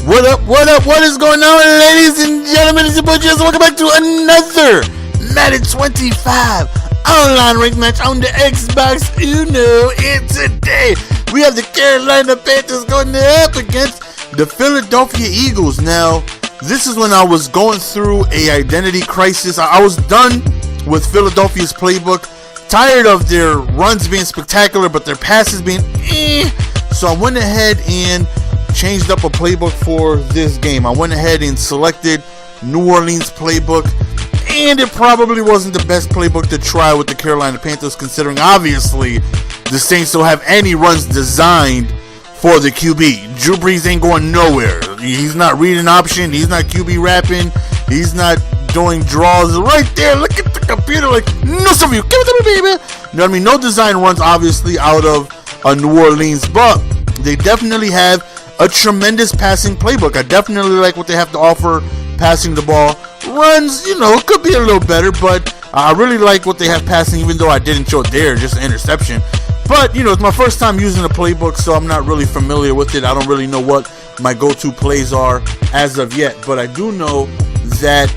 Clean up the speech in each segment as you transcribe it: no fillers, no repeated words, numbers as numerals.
What up, what is going on, ladies and gentlemen? It's your boy Jess. Welcome back to another Madden 25 online rank match on the XboxOne. And today, we have the Carolina Panthers going up against the Philadelphia Eagles. Now, this is when I was going through a identity crisis. I was done with Philadelphia's playbook. Tired of their runs being spectacular, but their passes being So I went ahead and changed up a playbook for this game. I went ahead and selected New Orleans playbook, and it probably wasn't the best playbook to try with the Carolina Panthers, considering obviously the Saints don't have any runs designed for the QB. Drew Brees ain't going nowhere. He's not reading option. He's not QB wrapping. He's not doing draws. Right there, look at the computer like, no, some of you, give it to me, baby. You know what I mean? No design runs, obviously, out of New Orleans, but they definitely have a tremendous passing playbook. I definitely like what they have to offer passing the ball. Runs, could be a little better, but I really like what they have passing, even though I didn't show it there, just an interception. But, it's my first time using the playbook, so I'm not really familiar with it. I don't really know what my go-to plays are as of yet, but I do know that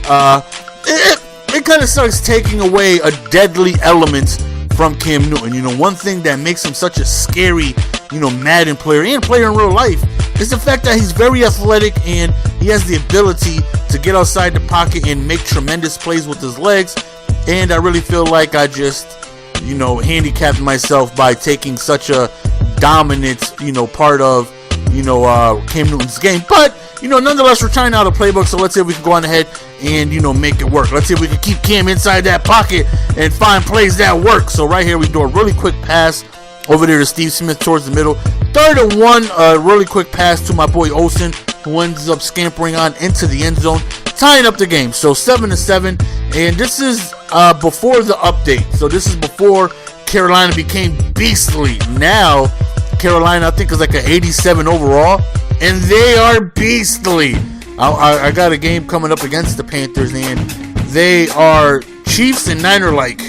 it kind of starts taking away a deadly element from Cam Newton. One thing that makes him such a scary, Madden player and player in real life is the fact that he's very athletic and he has the ability to get outside the pocket and make tremendous plays with his legs. And I really feel like I just, handicapped myself by taking such a dominant, part of, Cam Newton's game. But, nonetheless, we're trying out a playbook, so let's see if we can go on ahead and, make it work. Let's see if we can keep Cam inside that pocket and find plays that work. So right here, we do a really quick pass over there to Steve Smith towards the middle. 3rd and 1, a really quick pass to my boy Olsen, who ends up scampering on into the end zone, tying up the game. So 7-7, and this is before the update. So this is before Carolina became beastly. Now, Carolina, I think, is like an 87 overall, and they are beastly. I got a game coming up against the Panthers, and they are Chiefs and Niner-like.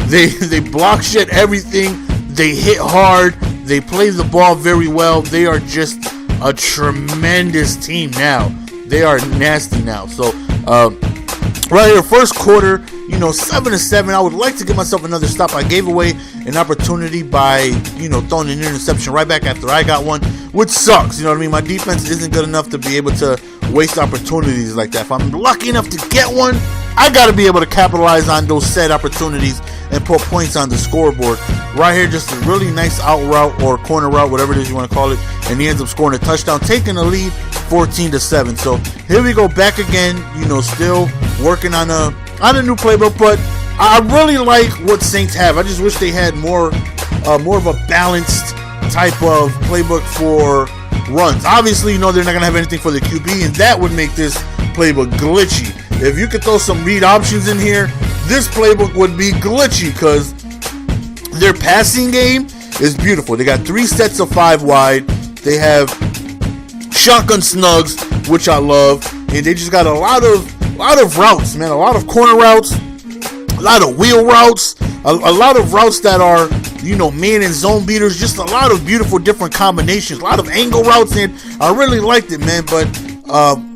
They block shit everything. They hit hard. They play the ball very well. They are just a tremendous team now. They are nasty now. So, right here, first quarter, 7-7. I would like to give myself another stop. I gave away an opportunity by, throwing an interception right back after I got one, which sucks. You know what I mean? My defense isn't good enough to be able to waste opportunities like that. If I'm lucky enough to get one, I got to be able to capitalize on those said opportunities and put points on the scoreboard. Right here, just a really nice out route or corner route, whatever it is you want to call it, and he ends up scoring a touchdown, taking the lead 14-7. So here we go back again, still working on a new playbook, but I really like what Saints have. I just wish they had more of a balanced type of playbook for runs. Obviously, they're not going to have anything for the QB, and that would make this playbook glitchy. If you could throw some read options in here, this playbook would be glitchy because their passing game is beautiful. They got 3 sets of 5 wide. They have shotgun snugs, which I love, and they just got a lot of routes, man. A lot of corner routes, a lot of wheel routes, a lot of routes that are, man and zone beaters. Just a lot of beautiful different combinations, a lot of angle routes, and I really liked it, man. But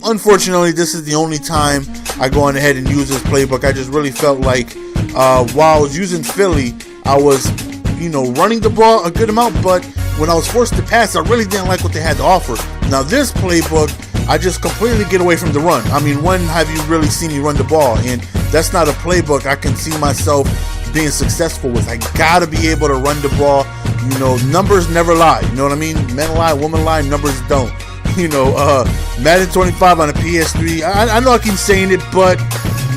unfortunately, this is the only time I go on ahead and use this playbook. I just really felt like while I was using Philly, I was, running the ball a good amount, but when I was forced to pass, I really didn't like what they had to offer. Now, this playbook, I just completely get away from the run. I mean, when have you really seen me run the ball? And that's not a playbook I can see myself being successful with. I gotta be able to run the ball. Numbers never lie. You know what I mean? Men lie, women lie, numbers don't. Madden 25 on a PS3. I know I keep saying it, but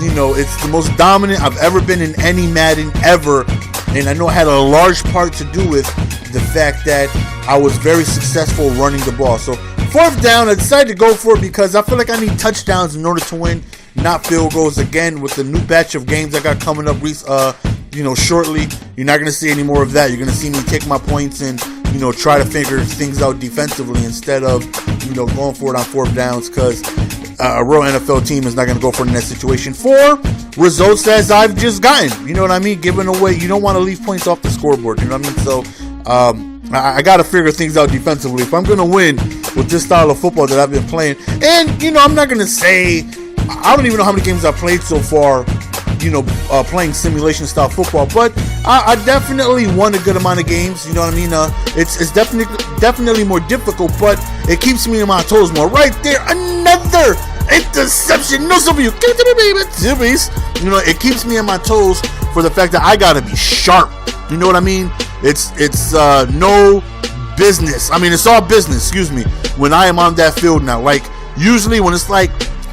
it's the most dominant I've ever been in any Madden ever, and I know it had a large part to do with the fact that I was very successful running the ball. So 4th down, I decided to go for it because I feel like I need touchdowns in order to win, not field goals. Again, with the new batch of games I got coming up, shortly, you're not going to see any more of that. You're going to see me take my points and, try to figure things out defensively instead of, going for it on 4th downs, because a real NFL team is not going to go for it in that situation for results as I've just gotten. You know what I mean? Giving away, you don't want to leave points off the scoreboard. You know what I mean? So I got to figure things out defensively. If I'm going to win, with this style of football that I've been playing. And, you know, I'm not going to say, I don't even know how many games I've played so far, you know, playing simulation style football, but I definitely won a good amount of games. You know what I mean? It's definitely more difficult, but it keeps me on my toes more. Right there, another interception. No, some of you, give it to me, baby, Timmies. You know, it keeps me on my toes for the fact that I gotta be sharp. You know what I mean? It's no business. I mean, it's all business. Excuse me. When I am on that field now, like usually when it's like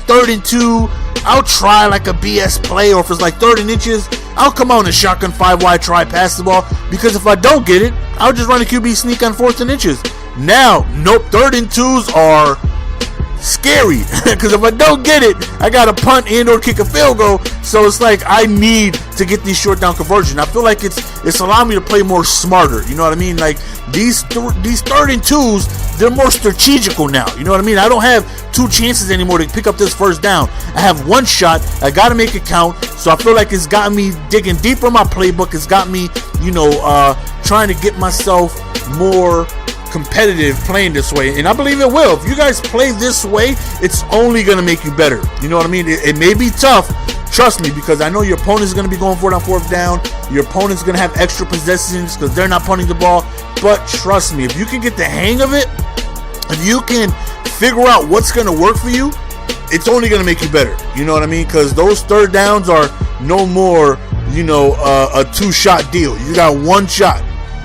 3rd and 2, I'll try like a BS play, or if it's like 3rd and inches, I'll come out in a shotgun 5 wide, try pass the ball, because if I don't get it, I'll just run a QB sneak on 4th and inches. Now, nope, 3rd and 2s are scary, because if I don't get it, I gotta punt and or kick a field goal. So it's like I need to get these short down conversion. I feel like it's allowing me to play more smarter. You know what I mean? Like these 3rd and 2s, they're more strategical now. You know what I mean? I don't have 2 chances anymore to pick up this first down. I have 1 shot. I gotta make it count. So I feel like it's got me digging deeper in my playbook. It's got me, you know, trying to get myself more competitive playing this way, and I believe it will. If you guys play this way, it's only going to make you better. You know what I mean? It may be tough, trust me, because I know your opponent is going to be going for it on 4th down. Your opponent's going to have extra possessions because they're not punting the ball, but trust me, if you can get the hang of it, if you can figure out what's going to work for you, it's only going to make you better. You know what I mean? Because those 3rd downs are no more, you know, a 2-shot deal. You got 1 shot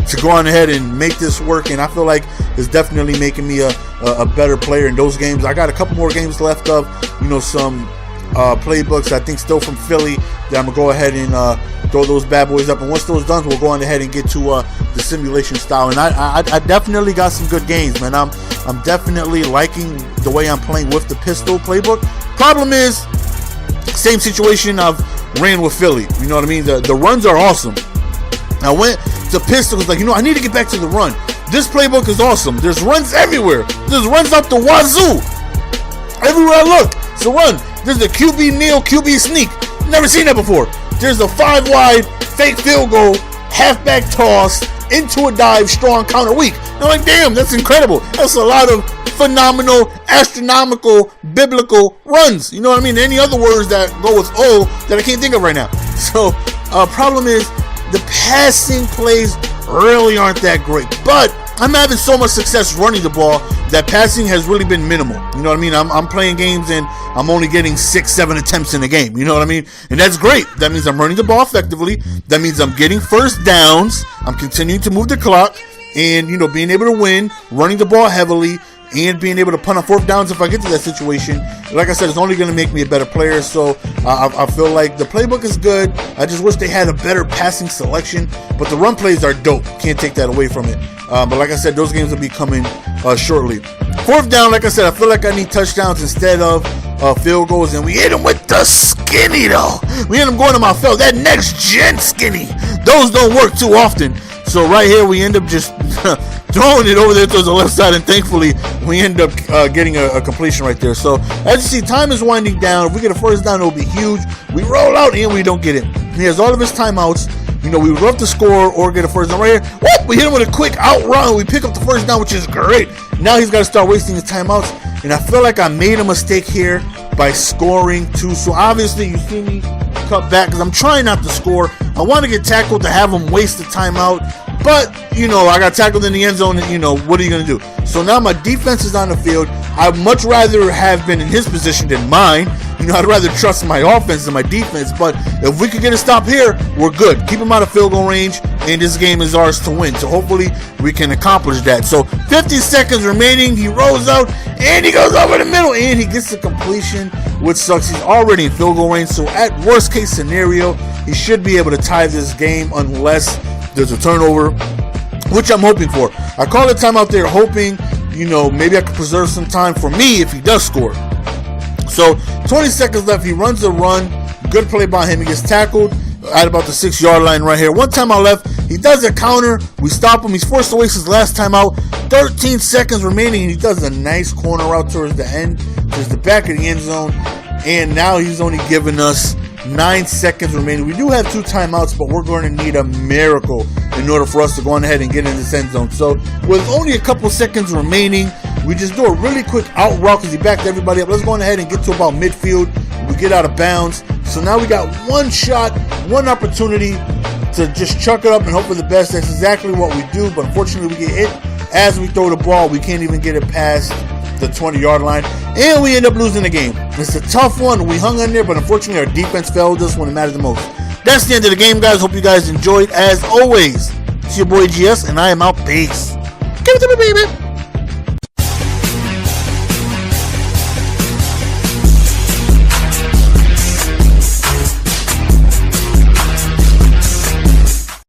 to go on ahead and make this work, and I feel like it's definitely making me a better player in those games. I got a couple more games left of, you know, some playbooks, I think still from Philly, that I'm going to go ahead and throw those bad boys up, and once those done, we'll go on ahead and get to the simulation style. And I definitely got some good games, man. I'm definitely liking the way I'm playing with the pistol playbook. Problem is, same situation I've ran with Philly. You know what I mean? The runs are awesome. I went to pistol, was like, you know, I need to get back to the run. This playbook is awesome. There's runs everywhere. There's runs out the wazoo. Everywhere I look, it's a run. There's a QB kneel, QB sneak. Never seen that before. There's a 5 wide fake field goal, halfback toss, into a dive, strong counter weak. I'm like, damn, that's incredible. That's a lot of phenomenal, astronomical, biblical runs. You know what I mean? Any other words that go with O that I can't think of right now. So, problem is, the passing plays really aren't that great, but I'm having so much success running the ball that passing has really been minimal. You know what I mean? I'm playing games and I'm only getting 6-7 attempts in a game. You know what I mean? And that's great. That means I'm running the ball effectively. That means I'm getting first downs. I'm continuing to move the clock and, you know, being able to win, running the ball heavily, and being able to punt on 4th downs if I get to that situation. Like I said, it's only going to make me a better player. So I feel like the playbook is good. I just wish they had a better passing selection, but the run plays are dope. Can't take that away from it. But like I said, those games will be coming shortly. 4th down, like I said, I feel like I need touchdowns instead of field goals, and we hit them with the skinny though. We hit them going to my field. That next gen skinny. Those don't work too often. So right here, we end up just throwing it over there to the left side, and thankfully, we end up getting a completion right there. So as you see, time is winding down. If we get a first down, it will be huge. We roll out, and we don't get it. He has all of his timeouts. You know, we would love to score or get a first down right here. Whoop! We hit him with a quick out run. We pick up the first down, which is great. Now he's got to start wasting his timeouts, and I feel like I made a mistake here by scoring too. So obviously, you see me cut back because I'm trying not to score. I want to get tackled to have him waste the timeout, but you know, I got tackled in the end zone, and you know, what are you going to do? So now my defense is on the field. I'd much rather have been in his position than mine. You know, I'd rather trust my offense than my defense, but if we could get a stop here, we're good. Keep him out of field goal range, and this game is ours to win. So hopefully we can accomplish that. So 50 seconds remaining. He rolls out, and he goes over the middle, and he gets the completion, which sucks. He's already in field goal range, so at worst case scenario, he should be able to tie this game unless there's a turnover, which I'm hoping for. I call the timeout there hoping, you know, maybe I could preserve some time for me if he does score. So 20 seconds left. He runs a run. Good play by him. He gets tackled at about the 6-yard line right here. 1 timeout left. He does a counter. We stop him. He's forced to waste his last timeout. 13 seconds remaining, and he does a nice corner out towards the end, towards the back of the end zone. And now he's only giving us 9 seconds remaining. We do have 2 timeouts, but we're going to need a miracle in order for us to go on ahead and get in this end zone. So with only a couple seconds remaining, We just do a really quick out route because he backed everybody up. Let's go on ahead and get to about midfield. We get out of bounds. So now we got one shot, one opportunity to just chuck it up and hope for the best. That's exactly what we do. But unfortunately, we get hit as we throw the ball. We can't even get it past the 20-yard line. And we end up losing the game. It's a tough one. We hung in there, but unfortunately, our defense failed us when it mattered the most. That's the end of the game, guys. Hope you guys enjoyed. As always, it's your boy GS, and I am out. Peace. Give it to me, baby.